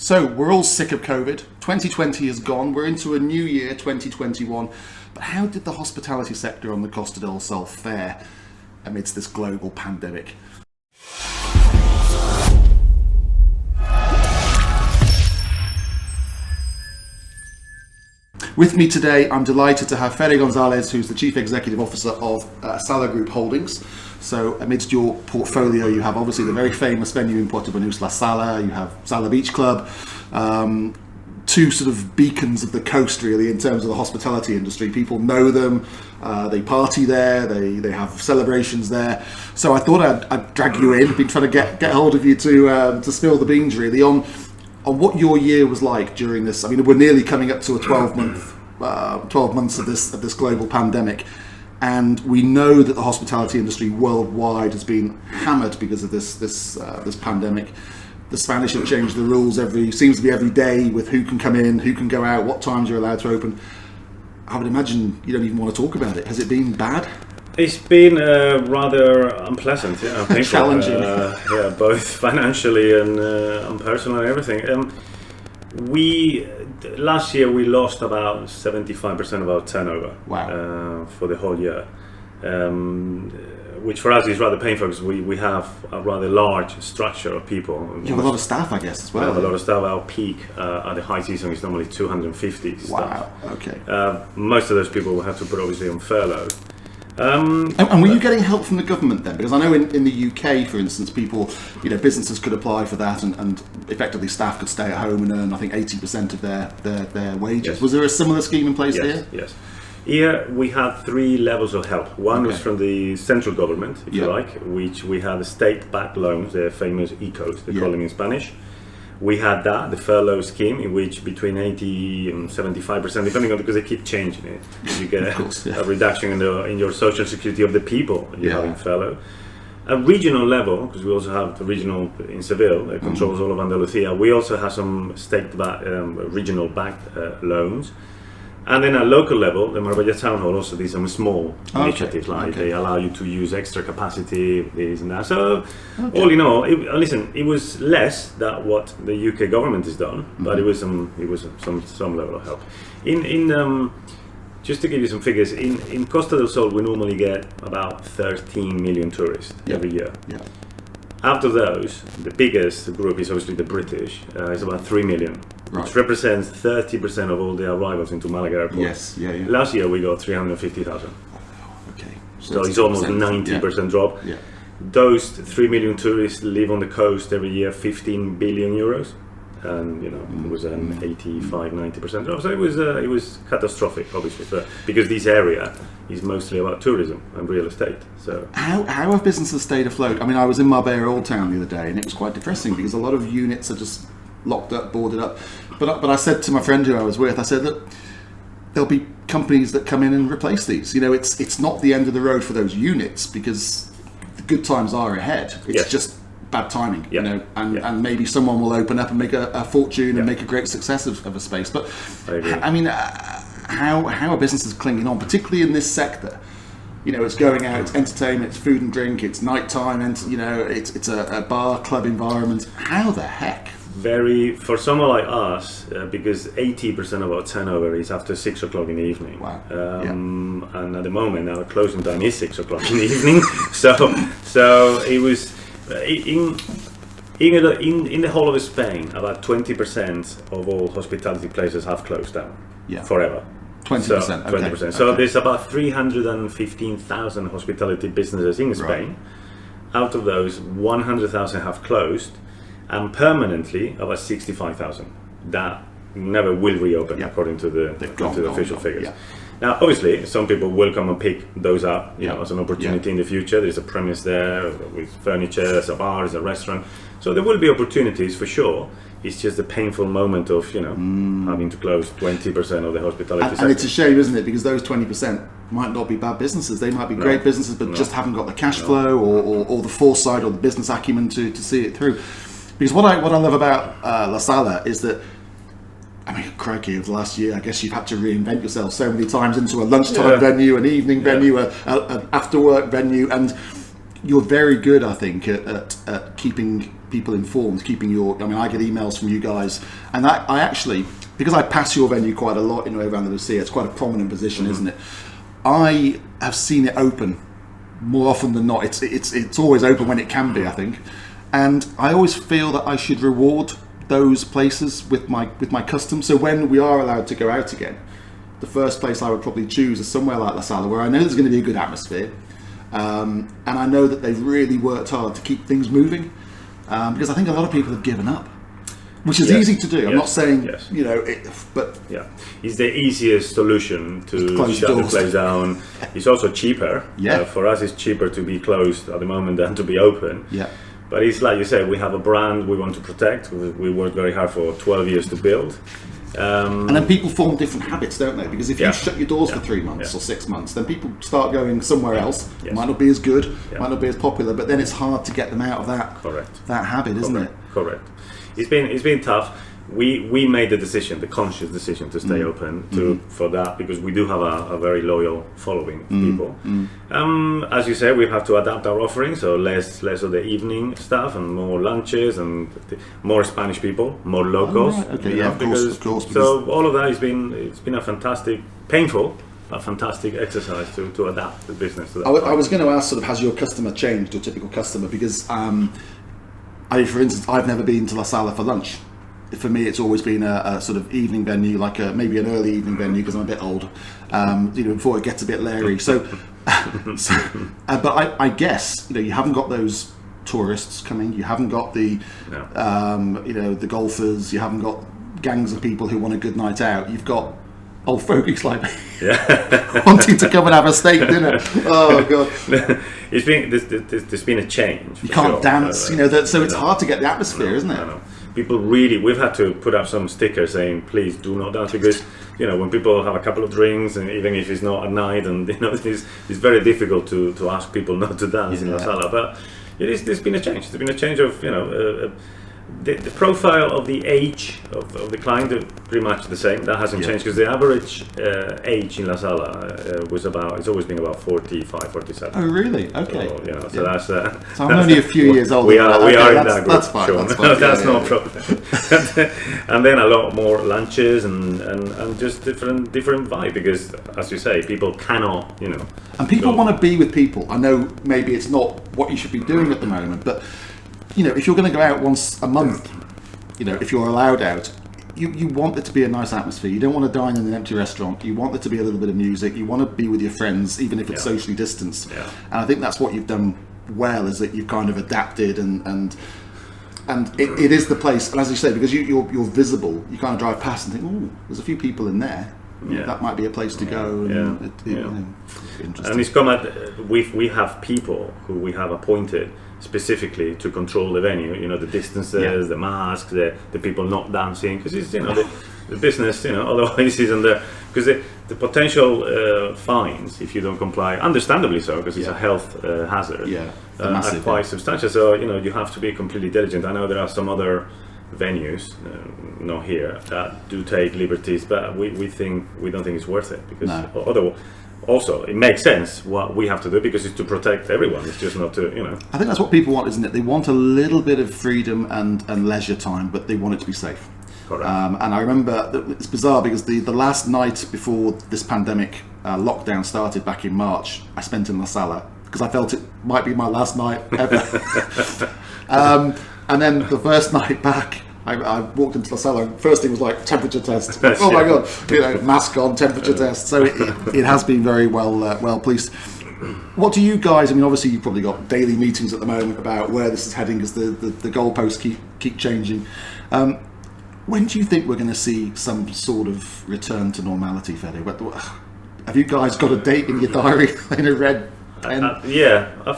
So we're all sick of COVID. 2020 is gone. We're into a new year, 2021. But how did the hospitality sector on the Costa del Sol fare amidst this global pandemic? With me today, I'm delighted to have Fede Gonzalez, who's the Chief Executive Officer of Sala Group Holdings. So amidst your portfolio, you have obviously the very famous venue in Puerto Banús, La Sala, you have Sala Beach Club, two sort of beacons of the coast really in terms of the hospitality industry. People know them, they party there, they have celebrations there. So I thought I'd drag you in, been trying to get hold of you to spill the beans really on what your year was like during this. I mean, we're nearly coming up to a 12 months of this global pandemic, and we know that the hospitality industry worldwide has been hammered because of this pandemic. The Spanish have changed the rules seems to be every day with who can come in, who can go out, what times you're allowed to open. I would imagine you don't even want to talk about it. Has it been bad? It's been rather unpleasant, painful. Challenging. Both financially and personally and everything. Last year we lost about 75% of our turnover. Wow. For the whole year, which for us is rather painful because we have a rather large structure of people. You have a lot of staff, I guess, as well. We have a lot of staff. Our peak at the high season is normally 250 staff. Wow, okay. Most of those people will have to put obviously on furlough. And were you getting help from the government then? Because I know in the UK, for instance, businesses could apply for that, and effectively staff could stay at home and earn, I think, 80% of their wages. Yes. Was there a similar scheme in place here? Yes. Here we had three levels of help. One was from the central government, if you like, which we had the state-backed loans, the famous ICOs, they call them in Spanish. We had the furlough scheme, in which between 80 and 75%, depending on, because they keep changing it, you get a reduction in your social security of the people you have in furlough. A regional level, because we also have the regional in Seville, that controls all of Andalusia. We also have some state-backed, regional-backed loans. And then at local level, the Marbella Town Hall also did some small initiatives, they allow you to use extra capacity, this and that. So, all in all, it was less than what the UK government has done, but it was some level of help. Just to give you some figures, in Costa del Sol, we normally get about 13 million tourists every year. Yeah. Out of those, the biggest group is obviously the British. It's about 3 million, which represents 30% of all the arrivals into Malaga Airport. Yes, Last year we got 350,000. Okay. So it's almost 90% drop. Yeah. Those 3 million tourists live on the coast every year, 15 billion euros. And it was an 85-90% drop. So it was catastrophic, obviously, because this area is mostly about tourism and real estate. So how have businesses stayed afloat? I mean, I was in Marbella Old Town the other day, and it was quite depressing because a lot of units are just locked up, boarded up. But I said to my friend who I was with, I said that there'll be companies that come in and replace these. It's not the end of the road for those units because the good times are ahead. It's just bad timing, and maybe someone will open up and make a fortune and make a great success of a space. But I mean, how are businesses clinging on, particularly in this sector? It's going out, it's entertainment, it's food and drink, it's nighttime, and it's a bar club environment. How the heck? For someone like us, because 80% of our turnover is after 6 o'clock in the evening. Wow. And at the moment, our closing time is 6 o'clock in the evening. So it was. In the whole of Spain, about 20% of all hospitality places have closed down forever. 20%. 20%. So there's about 315,000 hospitality businesses in Spain. Out of those, 100,000 have closed, and permanently about 65,000 that never will reopen according to the official figures. Yeah. Now, obviously, some people will come and pick those up, as an opportunity in the future. There's a premise there with furniture, there's a bar, there's a restaurant. So there will be opportunities for sure. It's just a painful moment of, having to close 20% of the hospitality sector. And it's a shame, isn't it? Because those 20% might not be bad businesses. They might be great businesses, but just haven't got the cash flow or the foresight or the business acumen to see it through. Because what I love about La Sala is that, I mean, crikey, over the last year, I guess you've had to reinvent yourself so many times into a lunchtime venue, an evening venue, an after-work venue, and you're very good, I think, at keeping people informed, keeping your. I mean, I get emails from you guys, and I actually, because I pass your venue quite a lot, around the Lucia, it's quite a prominent position, isn't it? I have seen it open more often than not. It's always open when it can be, I think, and I always feel that I should reward those places with my custom. So when we are allowed to go out again, the first place I would probably choose is somewhere like La Sala, where I know there's going to be a good atmosphere. And I know that they've really worked hard to keep things moving, because I think a lot of people have given up, which is easy to do. I'm not saying, but it's the easiest solution to shut the place down. It's also cheaper. For us, it's cheaper to be closed at the moment than to be open. But it's like you said, we have a brand we want to protect. We worked very hard for 12 years to build. And then people form different habits, don't they? Because if you shut your doors for 3 months or 6 months, then people start going somewhere else. It might not be as good, might not be as popular, but then it's hard to get them out of that habit, isn't it? Correct. It's been tough. We made the conscious decision to stay open for that, because we do have a very loyal following people. As you say, we have to adapt our offering, so less of the evening stuff and more lunches and more Spanish people, more locals. Of course. So all of that it's been a fantastic, painful, a fantastic exercise to adapt the business to that. I was going to ask, sort of, has your customer changed, your typical customer? Because for instance, I've never been to La Sala for lunch. For me, it's always been a sort of evening venue, like maybe an early evening venue, because I'm a bit old, before it gets a bit leery. So, but I guess, you haven't got those tourists coming. You haven't got the, the golfers. You haven't got gangs of people who want a good night out. You've got old fogies like me wanting to come and have a steak dinner. Oh God! There's been a change. You can't dance, so it's hard to get the atmosphere, isn't it? No. People we've had to put up some stickers saying, please do not dance, because when people have a couple of drinks, and even if it's not at night, and it's very difficult to ask people not to dance in La Sala. But there's been a change. There's been a change of the profile of the age of the client is pretty much the same. That hasn't changed, because the average age in La Sala it's always been about 45, 47. Oh, really? Okay. So that's. So I'm only a few years older. We are in that group. That's fine. Sure. That's no problem. And then a lot more lunches and just different vibe, because, as you say, people cannot, And people want to be with people. I know maybe it's not what you should be doing at the moment, but. If you're going to go out once a month, if you're allowed out, you want it to be a nice atmosphere. You don't want to dine in an empty restaurant. You want there to be a little bit of music. You want to be with your friends, even if it's socially distanced. And I think that's what you've done well, is that you've kind of adapted and it is the place. And as you say, because you're visible, you kind of drive past and think, oh, there's a few people in there. That might be a place to go. Interesting. And it's come at we have people who we have appointed specifically to control the venue, the distances, the masks, the people not dancing, because it's the business, otherwise isn't there, because the potential fines if you don't comply, understandably so, because it's a health hazard, are quite substantial. So you have to be completely diligent. I know there are some other venues, not here, that do take liberties, but we don't think it's worth it, because otherwise. Also, it makes sense what we have to do, because it's to protect everyone. It's just not to, I think that's what people want, isn't it? They want a little bit of freedom and leisure time, but they want it to be safe. Correct. And I remember that it's bizarre, because the last night before this pandemic lockdown started back in March, I spent in La Sala, because I felt it might be my last night ever. And then the first night back, I walked into La Sala, and first thing was like temperature test. Oh my God, mask on, temperature test. So it has been very well policed. What do you guys? I mean, obviously you've probably got daily meetings at the moment about where this is heading, because the goalposts keep changing. When do you think we're going to see some sort of return to normality, Fede? Have you guys got a date in your diary in a red pen? I've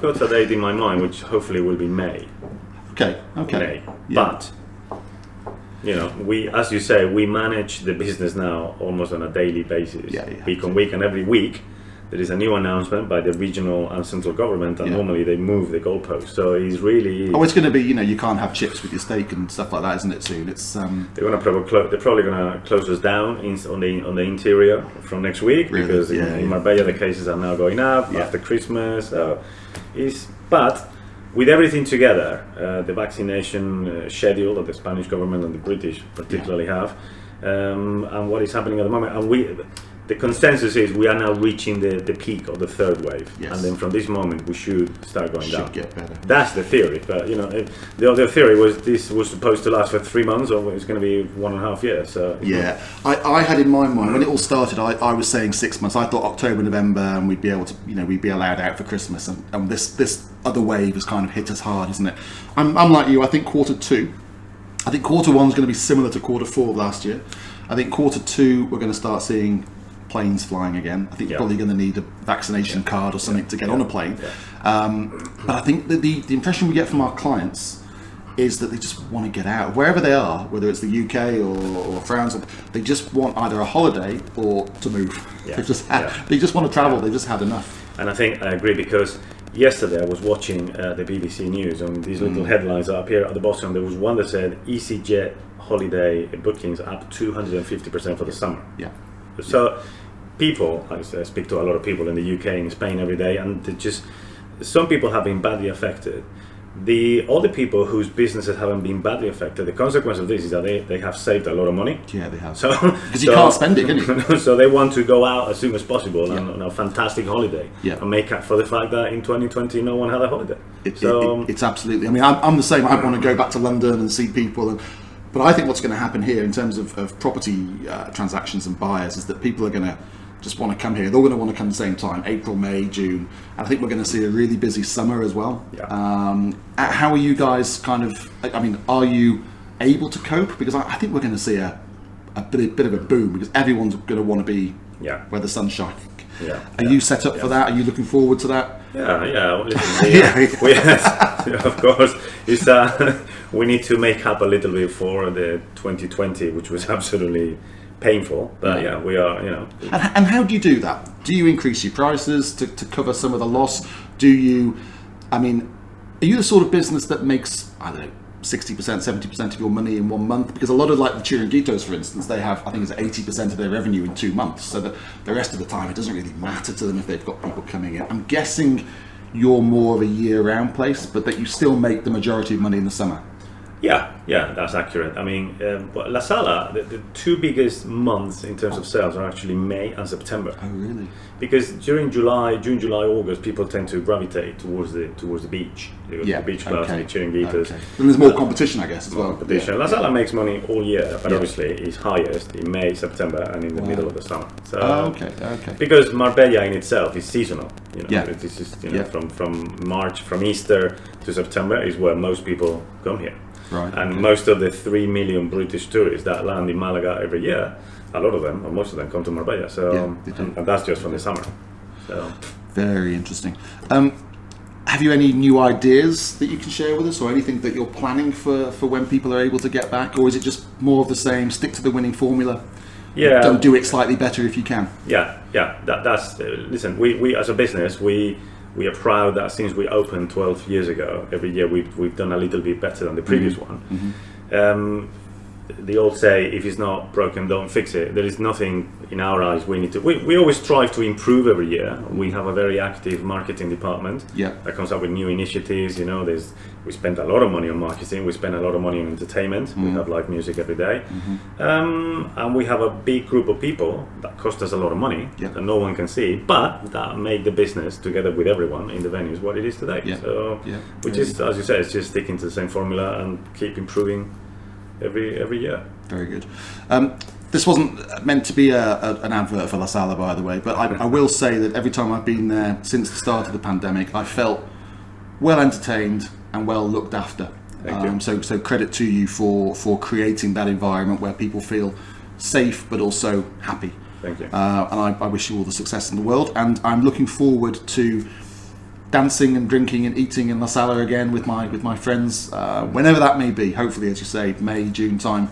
got a date in my mind, which hopefully will be May. Okay. May. But we, as you say, we manage the business now almost on a daily basis, week on week, and every week there is a new announcement by the regional and central government, and normally they move the goalpost. So it's really it's going to be you can't have chips with your steak and stuff like that, isn't it? Soon it's they're probably going to close us down on the interior from next week, because in Marbella the cases are now going up after Christmas. But with everything together, the vaccination schedule that the Spanish government and the British particularly have, and what is happening at the moment, and the consensus is we are now reaching the peak of the third wave, and then from this moment we should start going down. Get better. That's the theory, but the other theory was this was supposed to last for 3 months, or it's going to be 1.5 years. So I had in my mind when it all started, I was saying 6 months. I thought October, November, and we'd be able to, we'd be allowed out for Christmas, and this other wave has kind of hit us hard, isn't it? I'm like you. I think Q2. I think Q1 is going to be similar to Q4 of last year. I think Q2 we're going to start seeing planes flying again. I think you're probably going to need a vaccination card or something to get on a plane. But I think that the impression we get from our clients is that they just want to get out wherever they are, whether it's the UK or France. They just want either a holiday or to move. They just want to travel. They've just had enough. And I think I agree, because yesterday I was watching the BBC News, and these little headlines are up here at the bottom. There was one that said EasyJet holiday bookings up 250% for the summer. So people, I speak to a lot of people in the UK and Spain every day, and some people have been badly affected. All the people whose businesses haven't been badly affected, the consequence of this is that they have saved a lot of money. Yeah, they have. Because you can't spend it, can you? So they want to go out as soon as possible on a fantastic holiday and make up for the fact that in 2020 no one had a holiday. It's absolutely. I mean, I'm the same. I want to go back to London and see people, but I think what's going to happen here in terms of property transactions and buyers is that people are going to just want to come here. They're all going to want to come at the same time, April, May, June. And I think we're going to see a really busy summer as well. How are you guys are you able to cope? Because I think we're going to see a bit of a boom, because everyone's going to want to be where the sun's shining. Are you set up for that? Are you looking forward to that? Listen, of course, we need to make up a little bit for the 2020, which was absolutely painful, but we are, And how do you do that? Do you increase your prices to cover some of the loss? Are you the sort of business that makes, 60%, 70% of your money in 1 month? Because a lot of the Chiringuitos, for instance, they have, I think it's 80% of their revenue in 2 months, so that the rest of the time it doesn't really matter to them if they've got people coming in. I'm guessing you're more of a year-round place, but that you still make the majority of money in the summer. Yeah, that's accurate. I mean, La Sala, the two biggest months in terms of sales are actually May and September. Oh, really? Because during June, July, August, people tend to gravitate towards the beach. The beach clubs and the Chiringuitos. And there's more competition, I guess, as well. La Sala makes money all year, but obviously it's highest in May, September, and in the middle of the summer. So, because Marbella in itself is seasonal. This is from March, from Easter to September is where most people come here. Most of the 3 million British tourists that land in Malaga every year, a lot of them, or most of them, come to Marbella. So, and that's just from the summer. So. Very interesting. Have you any new ideas that you can share with us, or anything that you're planning for when people are able to get back, or is it just more of the same? Stick to the winning formula. Don't do it slightly better if you can. That's listen. We as a business, we are proud that since we opened 12 years ago, every year we've done a little bit better than the previous one. The old say, if it's not broken, don't fix it. There is nothing in our eyes we need to. We always strive to improve every year. We have a very active marketing department that comes up with new initiatives. We spend a lot of money on marketing. We spend a lot of money on entertainment. We have live music every day, and we have a big group of people that cost us a lot of money that no one can see, but that make the business together with everyone in the venues what it is today. Which is, as you said, it's just sticking to the same formula and keep improving every year. Very good. This wasn't meant to be an advert for La Sala, by the way, but I will say that every time I've been there since the start of the pandemic, I felt well entertained and well looked after. So credit to you for creating that environment where people feel safe but also happy. Thank you. And I wish you all the success in the world, and I'm looking forward to dancing and drinking and eating in La Sala again with my friends, whenever that may be. Hopefully, as you say, May, June time.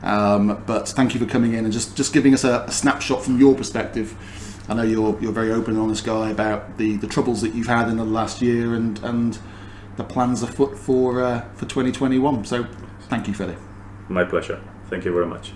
But thank you for coming in and just giving us a snapshot from your perspective. I know you're a very open and honest guy about the troubles that you've had in the last year and the plans afoot for 2021. So thank you, Fede. My pleasure. Thank you very much.